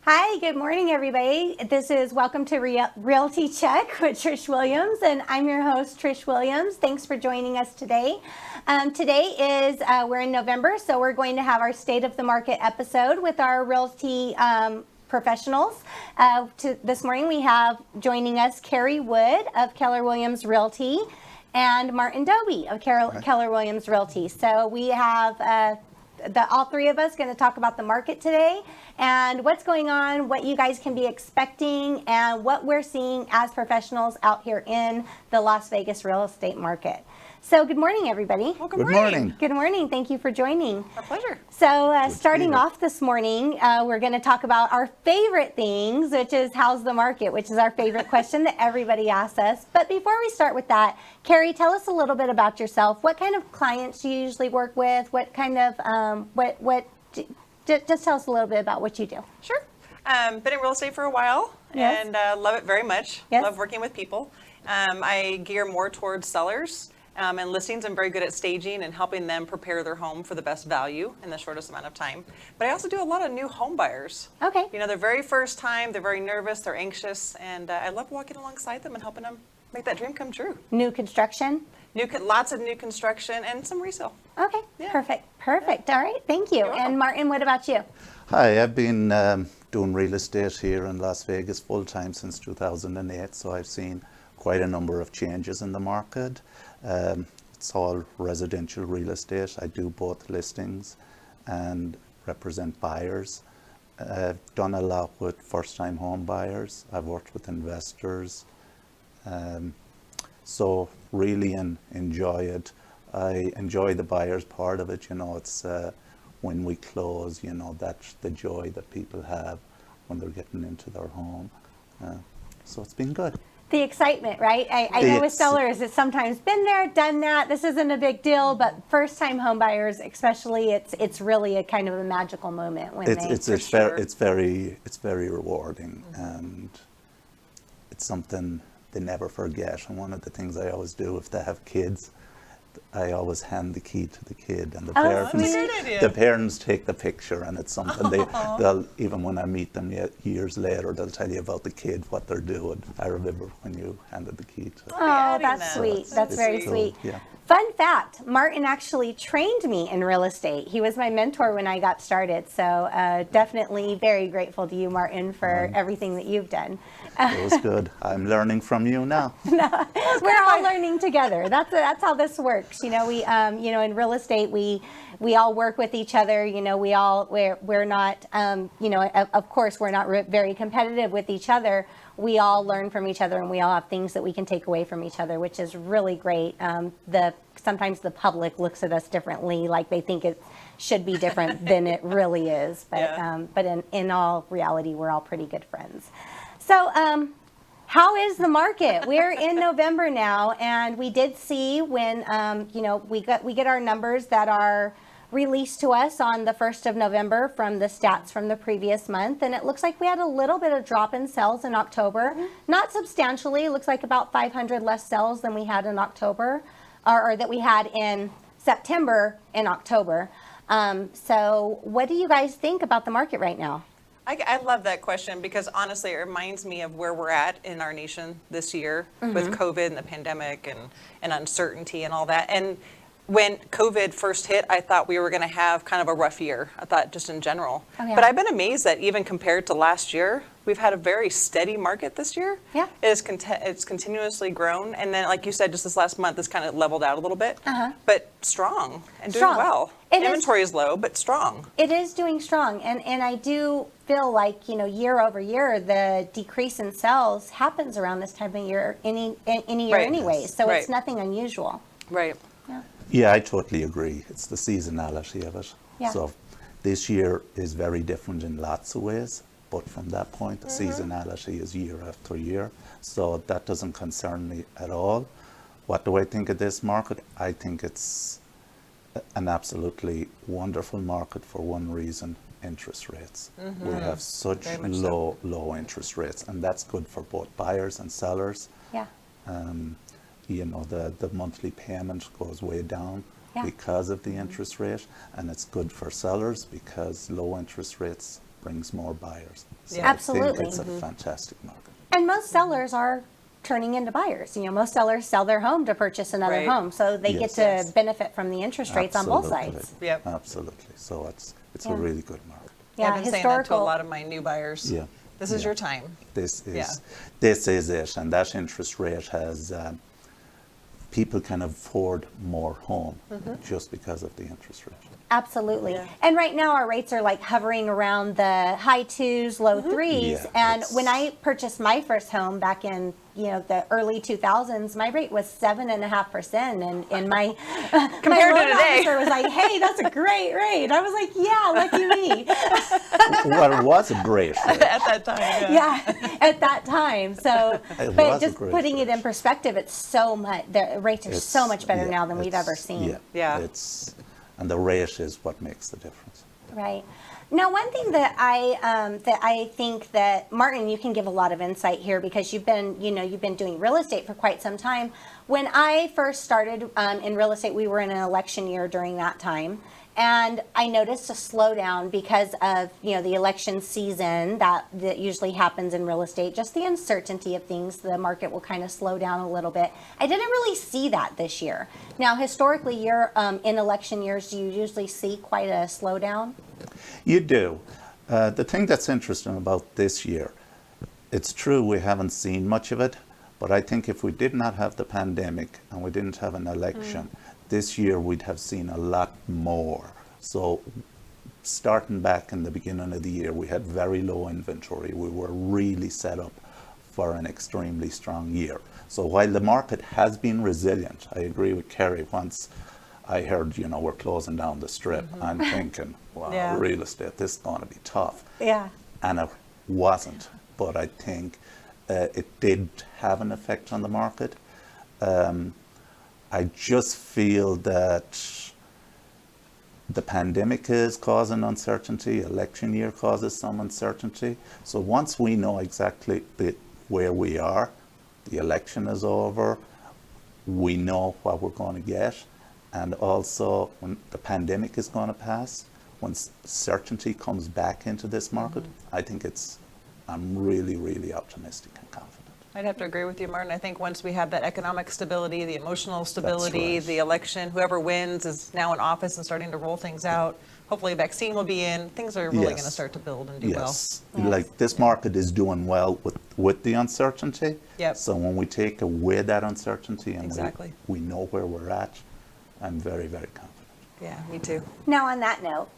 Hi, good morning, everybody. This is Welcome to Realty Check with Trish Williams, and I'm your host, Trish Williams. Thanks for joining us today. Today is, we're in November, so we're going to have our State of the Market episode with our realty professionals. This morning we have joining us Karrie Wood of Keller Williams Realty and Martin Dobey of Keller Williams Realty. So we have all three of us going to talk about the market today and what's going on, what you guys can be expecting, and what we're seeing as professionals out here in the Las Vegas real estate market. So good morning, everybody. Well, good morning. Good morning. Thank you for joining. Our pleasure. So starting off this morning, we're going to talk about our favorite things, which is how's the market, which is our favorite question that everybody asks us. But before we start with that, Karrie, tell us a little bit about yourself. What kind of clients do you usually work with? What kind of, just tell us a little bit about what you do. Sure. Been in real estate for a while and love it very much. Yes. Love working with people. I gear more towards sellers. And listings. I'm very good at staging and helping them prepare their home for the best value in the shortest amount of time. But I also do a lot of new home buyers. Okay. You know, their very first time, they're very nervous, they're anxious, and I love walking alongside them and helping them make that dream come true. New construction? Lots of new construction and some resale. Okay, Yeah. Perfect. All right, thank you. And Martin, what about you? Hi, I've been doing real estate here in Las Vegas full-time since 2008, so I've seen quite a number of changes in the market. It's all residential real estate. I do both listings and represent buyers. I've done a lot with first-time home buyers. I've worked with investors. So really enjoy it. I enjoy the buyers part of it. You know, it's when we close, you know, that's the joy that people have when they're getting into their home. So it's been good. The excitement, right? I know with sellers, it's sometimes been there, done that. This isn't a big deal, but first-time home buyers, especially, it's really a kind of a magical moment when it's very rewarding, and it's something they never forget. And one of the things I always do if they have kids, I always hand the key to the kid, and the parents take the picture, and it's something they'll even when I meet them years later, they'll tell you about the kid, what they're doing. I remember when you handed the key to. Oh, that's sweet. That's very sweet. Yeah. Fun fact, Martin actually trained me in real estate. He was my mentor when I got started. So definitely very grateful to you, Martin, for everything that you've done. It was good. I'm learning from you now. We're all learning together. That's how this works. You know, we in real estate we all work with each other. You know, we're not of course we're not very competitive with each other. We all learn from each other, and we all have things that we can take away from each other, which is really great. Sometimes the public looks at us differently, like they think it should be different than it really is. But in all reality, we're all pretty good friends. So how is the market? We're in November now, and we did see when we get our numbers that are released to us on the 1st of November from the stats from the previous month, and it looks like we had a little bit of drop in sales in October. Not substantially. It looks like about 500 less sales than we had in October, or that we had in September and October. So what do you guys think about the market right now? I love that question because honestly, it reminds me of where we're at in our nation this year with COVID and the pandemic and uncertainty and all that. And when COVID first hit, I thought we were going to have kind of a rough year. I thought just in general. Oh, yeah. But I've been amazed that even compared to last year, we've had a very steady market this year. Yeah. It's continuously grown. And then, like you said, just this last month, it's kind of leveled out a little bit. But strong and doing well. Inventory is low, but strong. It is doing strong. And I do feel like, year over year, the decrease in sales happens around this time of year, any year anyway. So it's nothing unusual. Right. Yeah, I totally agree. It's the seasonality of it. Yeah. So this year is very different in lots of ways, but from that point, the seasonality is year after year. So that doesn't concern me at all. What do I think of this market? I think it's an absolutely wonderful market for one reason: interest rates. We have such low interest rates, and that's good for both buyers and sellers. Yeah. The monthly payment goes way down because of the interest rate, and it's good for sellers because low interest rates brings more buyers. So Yeah. Absolutely. I think it's a fantastic market. And most sellers are turning into buyers. You know, most sellers sell their home to purchase another Right. home, so they get Yes. to Yes. benefit from the interest rates on both Absolutely. sides. Yep. Absolutely. So it's Yeah. a really good market. Yeah, I've been saying that to a historical. lot of my new buyers. Yeah. This is Yeah. your time. This is Yeah. this is it, and that interest rate has people can afford more home just because of the interest rate. Absolutely. Yeah. And right now our rates are like hovering around the high 2s, low 3s. Yeah, And it's- when I purchased my first home back in, you know, the early 2000s, my rate was 7.5%. And my, Compared my to loan today. officer was like, hey, that's a great rate. I was like, yeah, lucky me. Well, it was a great rate. At that time, yeah. Yeah, at that time. So, It but was a just great putting it rate. in perspective, it's so much, the rates are so It's- much better yeah, now than we've ever it's- seen. Yeah. Yeah. And the rate is what makes the difference. Right. Now, one thing that I think that Martin, you can give a lot of insight here because you've been doing real estate for quite some time. When I first started in real estate, we were in an election year during that time, and I noticed a slowdown because of the election season that usually happens in real estate. Just the uncertainty of things, the market will kind of slow down a little bit. I didn't really see that this year. Now, historically, you're in election years. Do you usually see quite a slowdown? You do. The thing that's interesting about this year, it's true we haven't seen much of it, but I think if we did not have the pandemic and we didn't have an election, this year we'd have seen a lot more. So starting back in the beginning of the year, we had very low inventory. We were really set up for an extremely strong year. So while the market has been resilient, I agree with Karrie. Once I heard, we're closing down the strip, I'm thinking, wow, Yeah. real estate, this is going to be tough. Yeah. And it wasn't. But I think it did have an effect on the market. I just feel that the pandemic is causing uncertainty, election year causes some uncertainty. So once we know exactly where we are, the election is over, we know what we're going to get, and also when the pandemic is going to pass, once certainty comes back into this market, I think I'm really, really optimistic and confident. I'd have to agree with you, Martin. I think once we have that economic stability, the emotional stability, right. the election, whoever wins is now in office and starting to roll things out. Hopefully a vaccine will be in. Things are really Yes. going to start to build and do Yes, Yes. like this market is doing well with the uncertainty. Yep. So when we take away that uncertainty and Exactly. we know where we're at, I'm very, very confident. well. Yeah, me too. Now, on that note,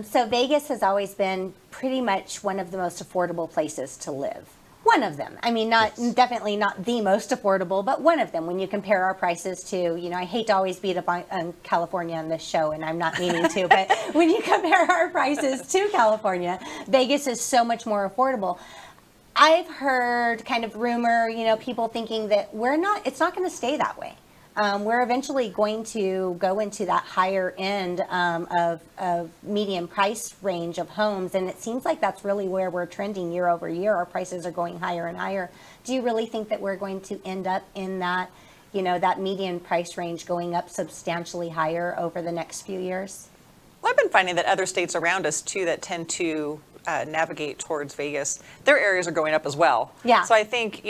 so Vegas has always been pretty much one of the most affordable places to live. One of them. I mean, definitely not the most affordable, but one of them when you compare our prices to, I hate to always beat up on California on this show, and I'm not meaning to, but when you compare our prices to California, Vegas is so much more affordable. I've heard kind of rumor, people thinking that it's not going to stay that way. We're eventually going to go into that higher end of median price range of homes, and it seems like that's really where we're trending year over year. Our prices are going higher and higher. Do you really think that we're going to end up in that, that median price range going up substantially higher over the next few years? Well, I've been finding that other states around us too that tend to navigate towards Vegas, their areas are going up as well. Yeah. So I think,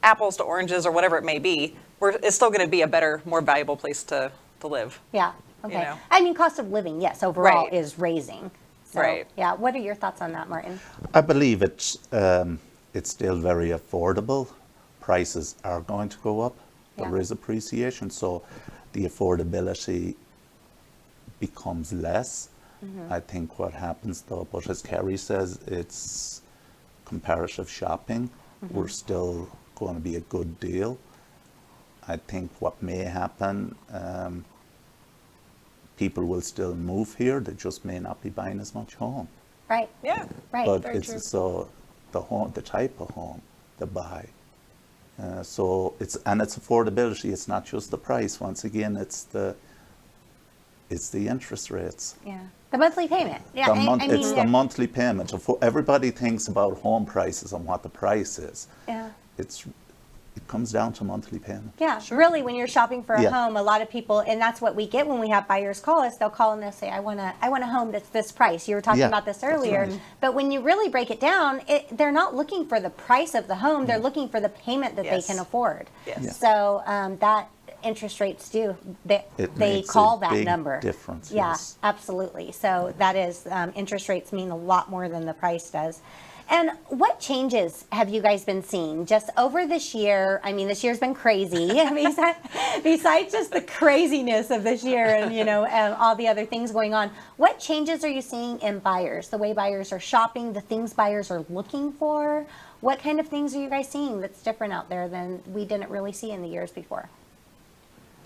apples to oranges or whatever it may be, it's still going to be a better, more valuable place to live. Yeah. Okay. know. I mean, cost of living, yes, overall Right. is raising. So, Right. Yeah. What are your thoughts on that, Martin? I believe it's still very affordable. Prices are going to go up. There Yeah. is appreciation, so the affordability becomes less. I think what happens though, but as Karrie says, it's comparative shopping. We're still going to be a good deal. I think what may happen, people will still move here. They just may not be buying as much home. Right. Yeah. Right. But very it's true. so the type of home they buy. So it's affordability. It's not just the price. Once again, it's the interest rates. Yeah. The monthly payment. Yeah. It's the monthly payment. Everybody thinks about home prices and what the price is. Yeah. It's it comes down to monthly payment. Yeah, really, when you're shopping for a Yeah. home, a lot of people, and that's what we get when we have buyers call us. They'll call and they'll say, "I want a home that's this price." You were talking Yeah, about this that's earlier, right. but when you really break it down, they're not looking for the price of the home; they're looking for the payment that Yes. they can afford. Yes. Yeah. So that interest rates do they It they makes a call that big number difference, Yeah, yes. absolutely. So that is interest rates mean a lot more than the price does. And what changes have you guys been seeing just over this year? I mean, this year's been crazy. Besides just the craziness of this year and, and all the other things going on, what changes are you seeing in buyers? The way buyers are shopping, the things buyers are looking for? What kind of things are you guys seeing that's different out there than we didn't really see in the years before?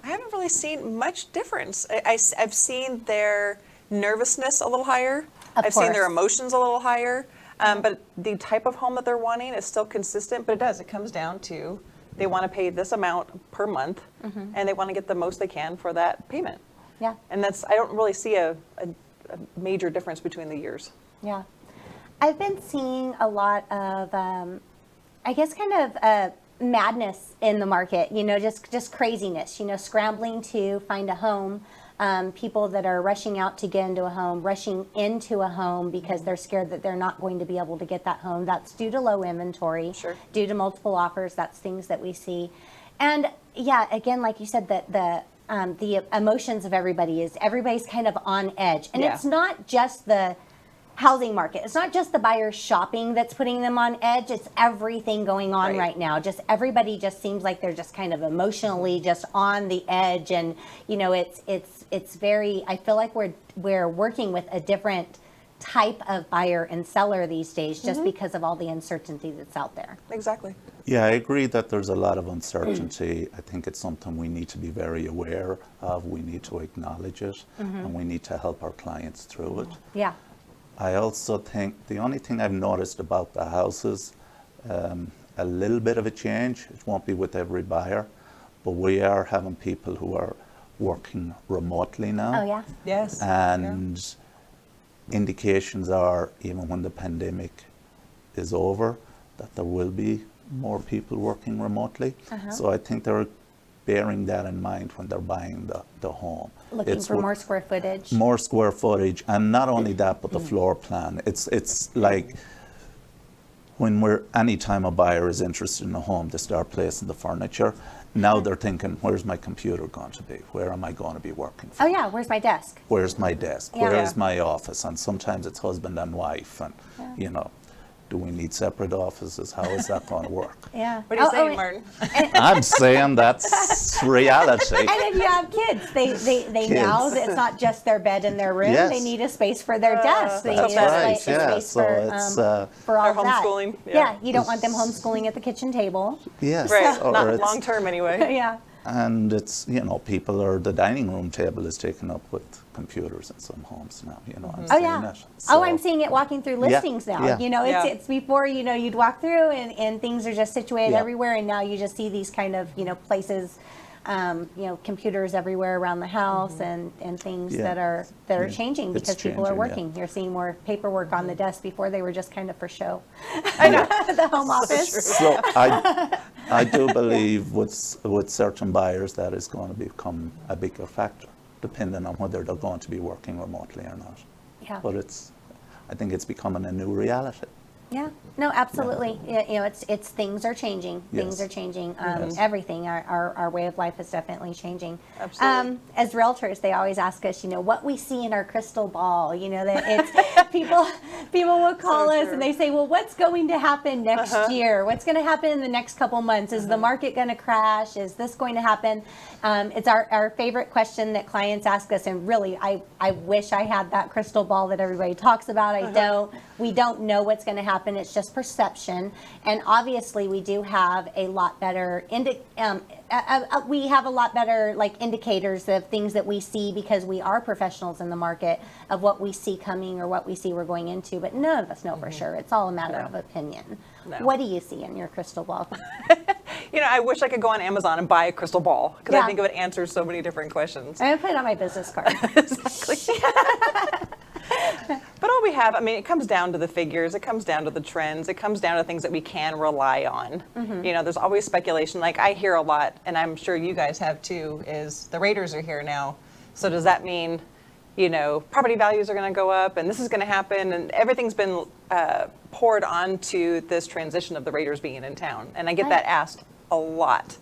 I haven't really seen much difference. I've seen their nervousness a little higher. Of I've seen their course. emotions a little higher. But the type of home that they're wanting is still consistent, but it comes down to they want to pay this amount per month and they want to get the most they can for that payment. Yeah. And I don't really see a major difference between the years. Yeah. I've been seeing a lot of, I guess, kind of madness in the market, just craziness, scrambling to find a home. People that are rushing out to get into a home, rushing into a home because they're scared that they're not going to be able to get that home. That's due to low inventory, Sure. due to multiple offers. That's things that we see. And yeah, again, like you said, that the emotions of everybody's kind of on edge. And Yeah. it's not just the housing market. It's not just the buyers shopping that's putting them on edge. It's everything going on right now. Just everybody just seems like they're just kind of emotionally just on the edge. And it's very, I feel like we're working with a different type of buyer and seller these days just because of all the uncertainty that's out there. Exactly. Yeah, I agree that there's a lot of uncertainty. I think it's something we need to be very aware of. We need to acknowledge it, and we need to help our clients through it. Yeah. I also think the only thing I've noticed about the houses, a little bit of a change. It won't be with every buyer, but we are having people who are working remotely now. Oh, yeah. Yes. And indications are, even when the pandemic is over, that there will be more people working remotely. So I think they're bearing that in mind when they're buying the home. Looking for more square footage. More square footage, and not only that, but the floor plan. It's like anytime a buyer is interested in a home, they start placing the furniture. Now they're thinking, where's my computer going to be? Where am I going to be working from? Oh, yeah. Where's my desk? Where's my desk? Yeah. Where's my office? And sometimes it's husband and wife, and do we need separate offices? How is that going to work? Yeah. What are you saying, and- Martin? I'm saying that's reality. And if you have kids, they know that it's not just their bed in their room. Yes. They need a space for their desk. They That's need a right, space yeah. So for all They're of that. homeschooling, Yeah. yeah. You don't want them homeschooling at the kitchen table. Yes. Right. or Not it's- long term anyway. Yeah. And it's, the dining room table is taken up with computers in some homes now, I'm Oh, seeing yeah. it. Oh, I'm seeing it walking through listings now. yeah. Yeah. It's before, you'd walk through and things are just situated Yeah. everywhere. And now you just see these kind of, places, computers everywhere around the house and things Yeah. that are changing It's because people are changing, yeah. working. You're seeing more paperwork on the desk. Before they were just kind of for show. I know. The home office. So I do believe with certain buyers that is going to become a bigger factor, depending on whether they're going to be working remotely or not. Yeah. But I think it's becoming a new reality. Yeah, no, absolutely. Yeah, it's things are changing. Things Yes. are changing. Yes. Everything, our way of life is definitely changing. Absolutely. As realtors, they always ask us, what we see in our crystal ball. That it's people will call So us true. and they say, well, what's going to happen next year? What's going to happen in the next couple months? Is the market going to crash? Is this going to happen? It's our favorite question that clients ask us, and really, I wish I had that crystal ball that everybody talks about. I don't. We don't know what's going to happen. It's just perception, and obviously we do have a lot better we have a lot better indicators of things that we see because we are professionals in the market of what we see coming or what we see we're going into, but none of us know for sure. It's all a matter of opinion. No. What do you see in your crystal ball? I wish I could go on Amazon and buy a crystal ball because Yeah. I think it would answer so many different questions. I'm going to put it on my business card. Exactly. But all we have, I mean, it comes down to the figures, it comes down to the trends, it comes down to things that we can rely on. You know, there's always speculation. Like I hear a lot, and I'm sure you guys have too, is the Raiders are here now. So does that mean, you know, property values are going to go up and this is going to happen? And everything's been poured onto this transition of the Raiders being in town. And I get that asked a lot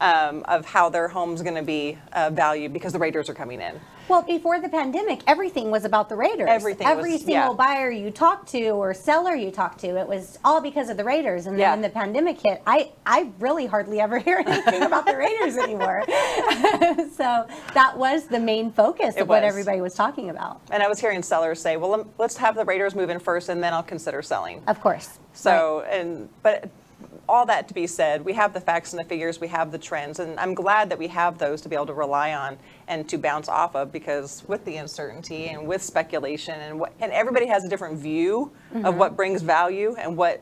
of how their home's going to be valued because the Raiders are coming in. Well, before the pandemic, everything was about the Raiders. Every single buyer you talked to or seller you talked to, it was all because of the Raiders. And then when the pandemic hit, I really hardly ever hear anything about the Raiders anymore. So that was the main focus of what everybody was talking about. And I was hearing sellers say, well, let's have the Raiders move in first and then I'll consider selling. Of course. So, but all that to be said, we have the facts and the figures, we have the trends, and I'm glad that we have those to be able to rely on and to bounce off of, because with the uncertainty and with speculation and everybody has a different view of what brings value and what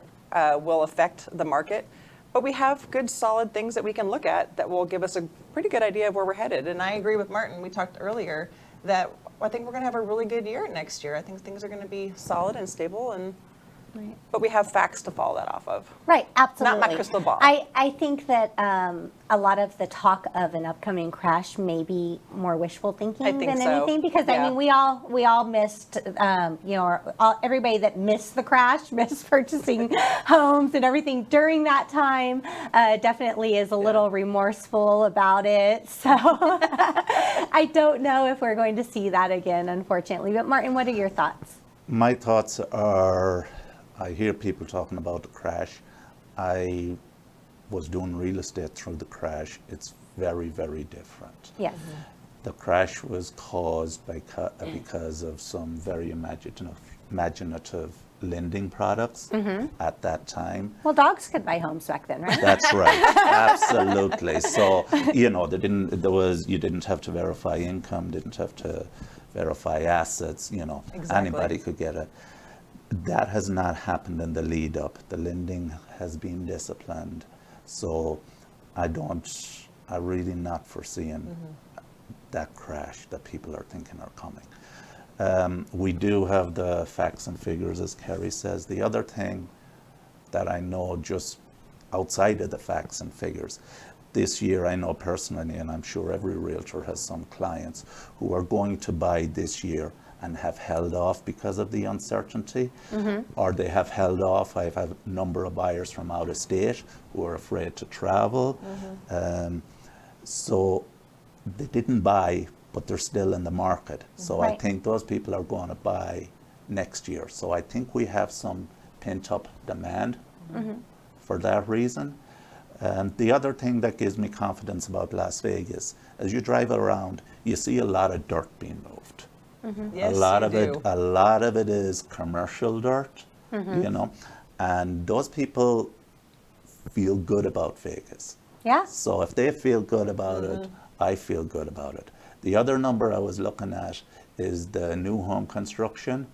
will affect the market. But we have good, solid things that we can look at that will give us a pretty good idea of where we're headed. And I agree with Martin. We talked earlier that I think we're going to have a really good year next year. I think things are going to be solid and stable, and but we have facts to fall that off of. Right, absolutely. Not my crystal ball. I think that a lot of the talk of an upcoming crash may be more wishful thinking than anything, because I mean we all missed everybody that missed the crash, missed purchasing homes and everything during that time, definitely is a little remorseful about it. So I don't know if we're going to see that again, unfortunately. But Martin, what are your thoughts? My thoughts are, I hear people talking about the crash. I was doing real estate through the crash. It's very, very different. Yes. The crash was caused because of some very imaginative lending products at that time. Well, dogs could buy homes back then, right? That's right. Absolutely. So, you know, you didn't have to verify income, didn't have to verify assets, you know, anybody could get it. That has not happened in the lead up. The lending has been disciplined. So I'm really not foreseeing that crash that people are thinking are coming. We do have the facts and figures, as Karrie says. The other thing that I know just outside of the facts and figures, this year I know personally, and I'm sure every realtor has some clients who are going to buy this year and have held off because of the uncertainty, or they have held off. I've had a number of buyers from out of state who are afraid to travel. So they didn't buy, but they're still in the market. So I think those people are going to buy next year. So I think we have some pent-up demand for that reason. The other thing that gives me confidence about Las Vegas, as you drive around, you see a lot of dirt being moved. Yes, a lot of it is commercial dirt, you know, and those people feel good about Vegas. Yeah. So if they feel good about it, I feel good about it. The other number I was looking at is the new home construction.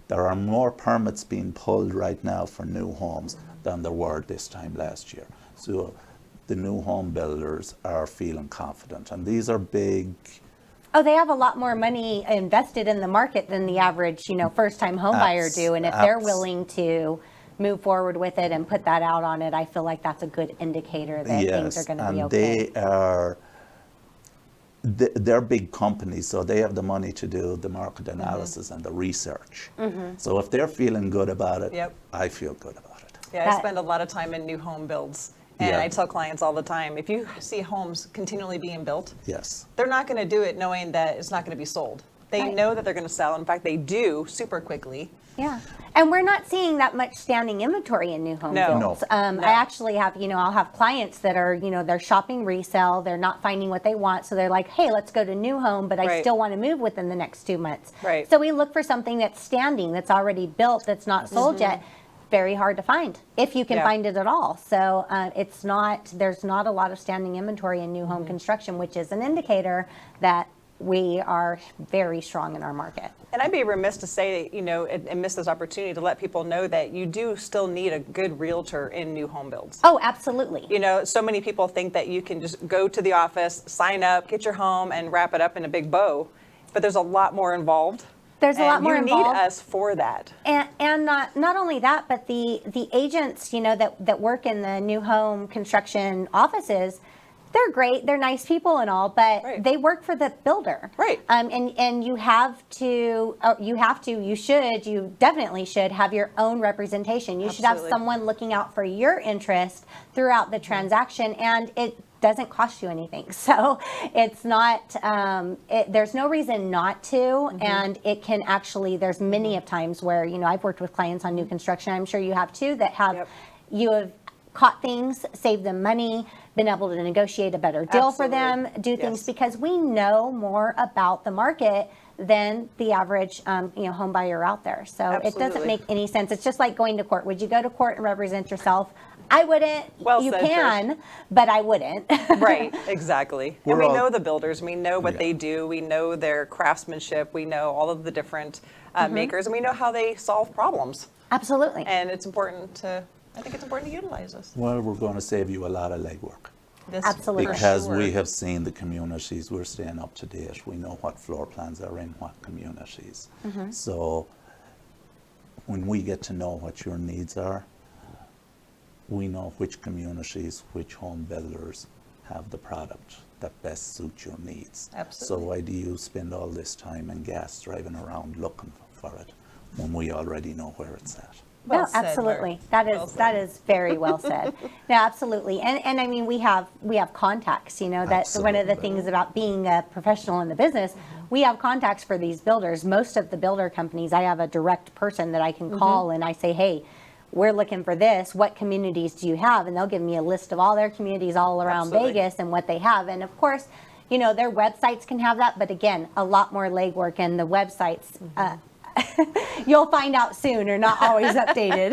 There are more permits being pulled right now for new homes than there were this time last year. So the new home builders are feeling confident, and these are big. Oh, they have a lot more money invested in the market than the average, first-time home buyer do. And if they're willing to move forward with it and put that out on it, I feel like that's a good indicator that things are going to be okay. They're big companies, so they have the money to do the market analysis and the research. So if they're feeling good about it, I feel good about it. Yeah, I spend a lot of time in new home builds. And I tell clients all the time, if you see homes continually being built, they're not going to do it knowing that it's not going to be sold. They know that they're going to sell. In fact, they do super quickly. Yeah. And we're not seeing that much standing inventory in new home builds. I actually have, I'll have clients that are, they're shopping resale. They're not finding what they want. So they're like, hey, let's go to new home, but I still want to move within the next 2 months. So we look for something that's standing, that's already built, that's not sold yet. Very hard to find, if you can find it at all. So there's not a lot of standing inventory in new home construction, which is an indicator that we are very strong in our market. And I'd be remiss to say, and miss this opportunity to let people know that you do still need a good realtor in new home builds. Oh, absolutely. So many people think that you can just go to the office, sign up, get your home, and wrap it up in a big bow. But there's a lot more involved There's a lot more you involved. need us for that. And not only that, but the agents, that work in the new home construction offices, they're great. They're nice people and all, but Right. they work for the builder. Right. And you definitely should have your own representation. You should have Absolutely. someone looking out for your interest throughout the transaction, and it doesn't cost you anything. So it's not, there's no reason not to, and it can actually, there's many of times where, I've worked with clients on new construction, I'm sure you have too, that have, Yep. you have caught things, saved them money, been able to negotiate a better deal for them, do things Yes. because we know more about the market than the average, home buyer out there. So it doesn't Absolutely. make any sense. It's just like going to court. Would you go to court and represent yourself? I wouldn't. Well You said, can, but I wouldn't. Right, exactly. And We're we all- know the builders, we know what Yeah. they do, we know their craftsmanship, we know all of the different makers, and we know how they solve problems. Absolutely. And it's important to, I think it's important to utilize us. Well, we're going to save you a lot of legwork. This Absolutely. for Because sure. we have seen the communities, we're staying up to date. We know what floor plans are in what communities. So when we get to know what your needs are, we know which communities, which home builders have the product that best suits your needs. Absolutely. So why do you spend all this time and gas driving around looking for it when we already know where it's at? Well No, said, absolutely. Mark. That is Well said. that is very well said. No, absolutely. And I mean we have contacts, that's one of the Absolutely. things about being a professional in the business. We have contacts for these builders. Most of the builder companies, I have a direct person that I can call and I say, "Hey, we're looking for this. What communities do you have?" And they'll give me a list of all their communities all around Absolutely. Vegas and what they have. And of course, their websites can have that, but again, a lot more legwork, and the websites you'll find out soon are not always updated.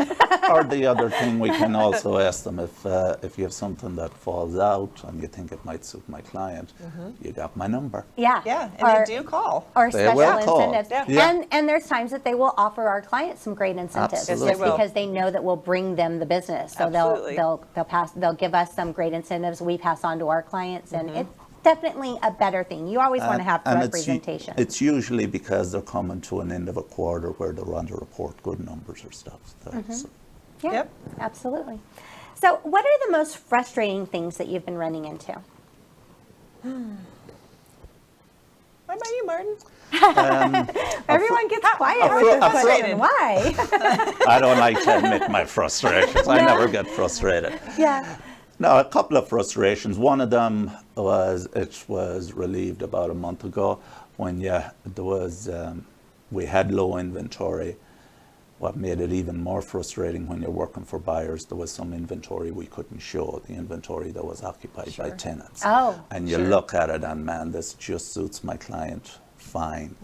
Or the other thing, we can also ask them if you have something that falls out and you think it might suit my client, you got my number. Yeah. Yeah, and Or- they do call. Or They special will call. incentives. Yeah. And there's times that they will offer our clients some great incentives Absolutely. just Yes, they will. because they know that we'll bring them the business. So Absolutely. they'll give us some great incentives we pass on to our clients, and it's definitely a better thing. You always want to have And representation. It's usually because they're coming to an end of a quarter where they're on to report good numbers or stuff. So Yeah, Yep. absolutely. So what are the most frustrating things that you've been running into? What about you, Martin? Everyone gets quiet a with this fr- a fr- question. Why? I don't like to admit my frustrations. I never get frustrated. Yeah. No, a couple of frustrations. One of them was it was relieved about a month ago when we had low inventory. What made it even more frustrating when you're working for buyers, there was some inventory we couldn't show, the inventory that was occupied by tenants. Oh, And you look at it and man, this just suits my client fine.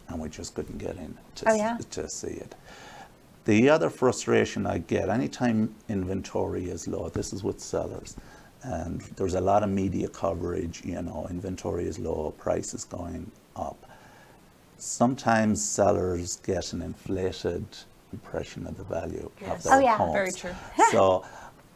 And we just couldn't get in Oh, yeah. to see it. The other frustration I get, anytime inventory is low, this is with sellers, and there's a lot of media coverage, inventory is low, price is going up. Sometimes sellers get an inflated impression of the value of their Oh, yeah. homes. Very true. So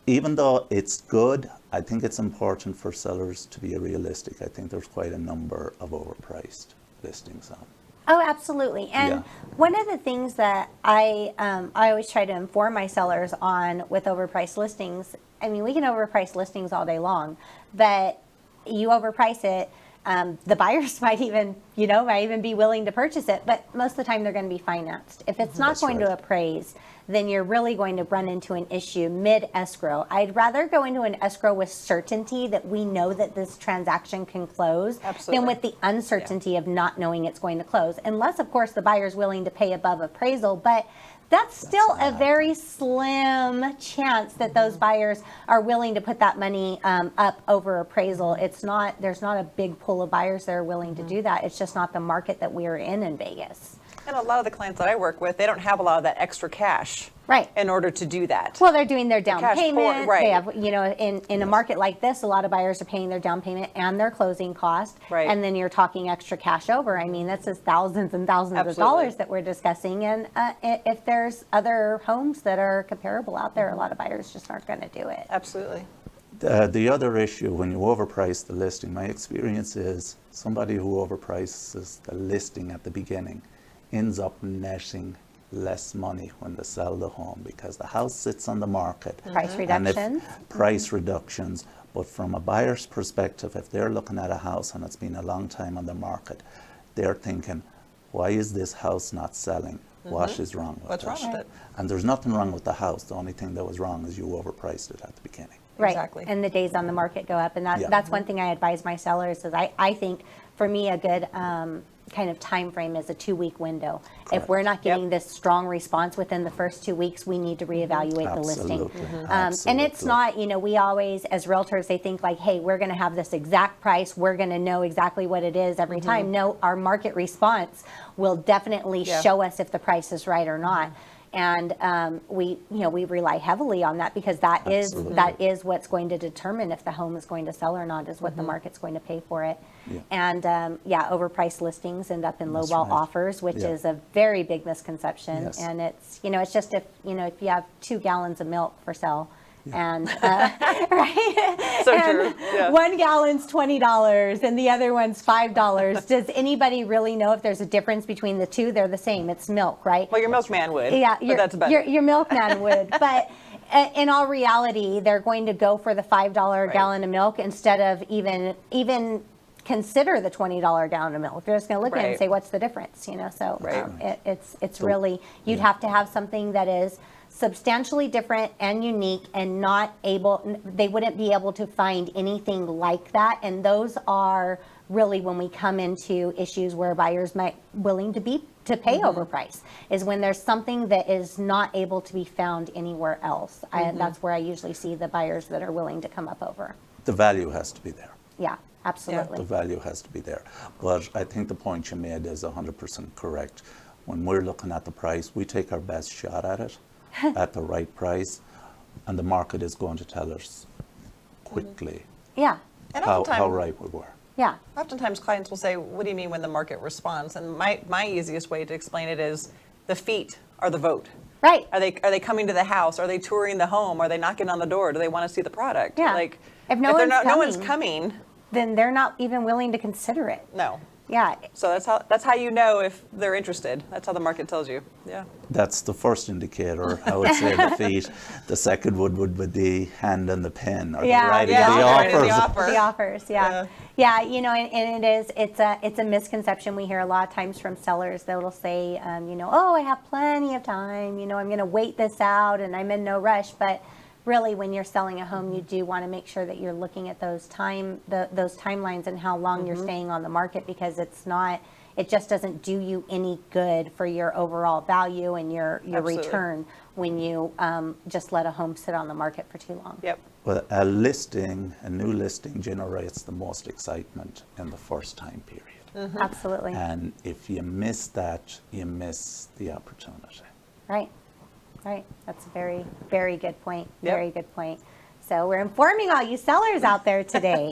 even though it's good, I think it's important for sellers to be realistic. I think there's quite a number of overpriced listings on. Oh, absolutely. And Yeah. one of the things that I always try to inform my sellers on with overpriced listings, I mean, we can overprice listings all day long, but you overprice it, the buyers might even be willing to purchase it, but most of the time they're going to be financed. If it's not That's going to right. appraise, then you're really going to run into an issue mid-escrow. I'd rather go into an escrow with certainty that we know that this transaction can close Absolutely. than with the uncertainty of not knowing it's going to close. Unless, of course, the buyer's willing to pay above appraisal, but that's still a very slim chance that those buyers are willing to put that money up over appraisal. There's not a big pool of buyers that are willing to do that. It's just not the market that we're in Vegas. And a lot of the clients that I work with, they don't have a lot of that extra cash Right. in order to do that. Well, they're doing their down cash poor, payment. right. They have, in a market like this, a lot of buyers are paying their down payment and their closing cost. Right. And then you're talking extra cash over. I mean, that's just thousands and thousands of Absolutely. dollars that we're discussing. And if there's other homes that are comparable out there, a lot of buyers just aren't going to do it. Absolutely. The other issue, when you overprice the listing, my experience is somebody who overprices the listing at the beginning ends up netting less money when they sell the home because the house sits on the market. Price And if reductions. price reductions, but from a buyer's perspective, if they're looking at a house and it's been a long time on the market, they're thinking, why is this house not selling? What is wrong with What's it? wrong with it? And there's nothing wrong with the house. The only thing that was wrong is you overpriced it at the beginning. Right. Exactly. And the days on the market go up. And Yeah. that's one thing I advise my sellers is I think for me a good kind of time frame is a 2-week window. If we're not getting this strong response within the first 2 weeks, we need to reevaluate the listing. Absolutely. And it's Absolutely. not, you know, we always, as realtors, they think like, hey, we're going to have this exact price. We're going to know exactly what it is every time. No, our market response will definitely show us if the price is right or not. And we rely heavily on that because that is what's going to determine if the home is going to sell or not, is what the market's going to pay for it. Yeah. And overpriced listings end up in That's lowball right. offers, which Yeah. is a very big misconception. Yes. And it's just if you have 2 gallons of milk for sale. And right, So and true. Yeah. 1 gallon's $20 and the other one's $5. Does anybody really know if there's a difference between the two? They're the same. It's milk, right? Well, your milkman would. Yeah, but that's better. Your milkman would, but in all reality, they're going to go for the $5 gallon of milk instead of even consider the $20 gallon of milk. They're just going to look at it and Right. say, "What's the difference?" You know. So Right. it's really you'd have to have something that is substantially different and unique and they wouldn't be able to find anything like that. And those are really when we come into issues where buyers might willing to pay overprice, is when there's something that is not able to be found anywhere else. That's where I usually see the buyers that are willing to come up over. The value has to be there. Yeah, absolutely. The value has to be there. But I think the point you made is 100% correct. When we're looking at the price, we take our best shot at it at the right price, and the market is going to tell us quickly Yeah, And how oftentimes- right we were. yeah. Oftentimes clients will say, what do you mean when the market responds? And my easiest way to explain it is the feet are the vote. Right. Are they coming to the house? Are they touring the home? Are they knocking on the door? Do they want to see the product? Yeah. Like If no they're one's no one's coming- coming, Then they're not even willing to consider it. no. Yeah. So that's how you know if they're interested. That's how the market tells you. Yeah. That's the first indicator. I would say the feet. The second would be the hand and the pen, or the writing yeah, of the writing offers. the offer. The offers, yeah. Yeah, and it's a misconception we hear a lot of times from sellers that will say, oh, I have plenty of time, I'm going to wait this out and I'm in no rush. But really, when you're selling a home, you do want to make sure that you're looking at those timelines and how long you're staying on the market, because it just doesn't do you any good for your overall value and your Absolutely. return when you just let a home sit on the market for too long. Yep. Well, a new listing generates the most excitement in the first time period. Absolutely. And if you miss that, you miss the opportunity. Right. That's a very, very good point. Yep. Very good point. So we're informing all you sellers out there today.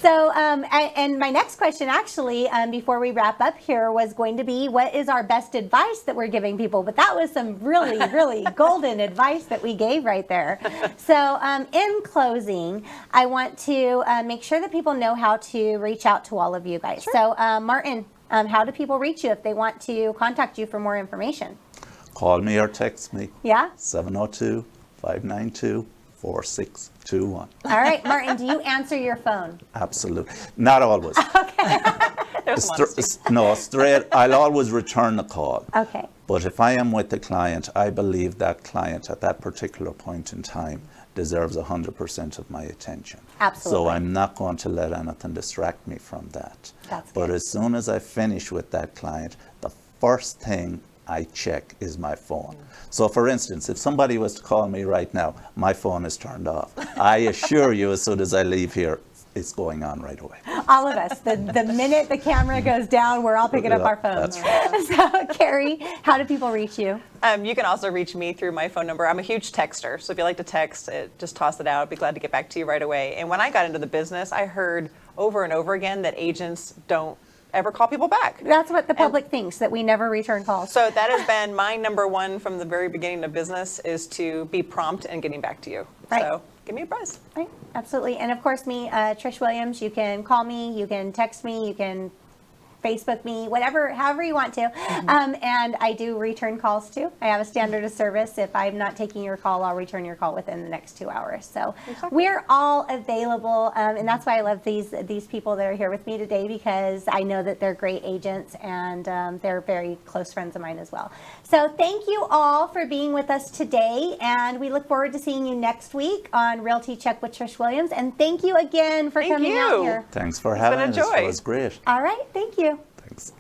So, and my next question actually, before we wrap up here, was going to be, what is our best advice that we're giving people? But that was some really, really golden advice that we gave right there. So in closing, I want to make sure that people know how to reach out to all of you guys. Sure. So Martin, how do people reach you if they want to contact you for more information? Call me or text me. Yeah? 702-592-4621. All right, Martin, do you answer your phone? Absolutely. Not always. There's honesty. No, straight. I'll always return the call. Okay. But if I am with the client, I believe that client at that particular point in time deserves 100% of my attention. Absolutely. So I'm not going to let anything distract me from that. That's But good. as soon as I finish with that client, the first thing I check is my phone. So for instance, if somebody was to call me right now, my phone is turned off. I assure you, as soon as I leave here, it's going on right away. All of us. The minute the camera goes down, we're all picking up our phones. That's So, Karrie, how do people reach you? You can also reach me through my phone number. I'm a huge texter, so if you like to text, just toss it out. I'd be glad to get back to you right away. And when I got into the business, I heard over and over again that agents don't ever call people back. That's what the public thinks, that we never return calls. So that has been my number one from the very beginning of business, is to be prompt in getting back to you. Right. So give me a buzz. Right, absolutely. And of course, me, Trish Williams, you can call me, you can text me, you can Facebook me, however you want to. And I do return calls too. I have a standard of service. If I'm not taking your call, I'll return your call within the next 2 hours. So we're all available. And that's why I love these people that are here with me today, because I know that they're great agents, and they're very close friends of mine as well. So thank you all for being with us today. And we look forward to seeing you next week on Realty Check with Trish Williams. And thank you again for coming out here. Thanks for having us. been a joy. It was great. All right. Thank you. Thanks.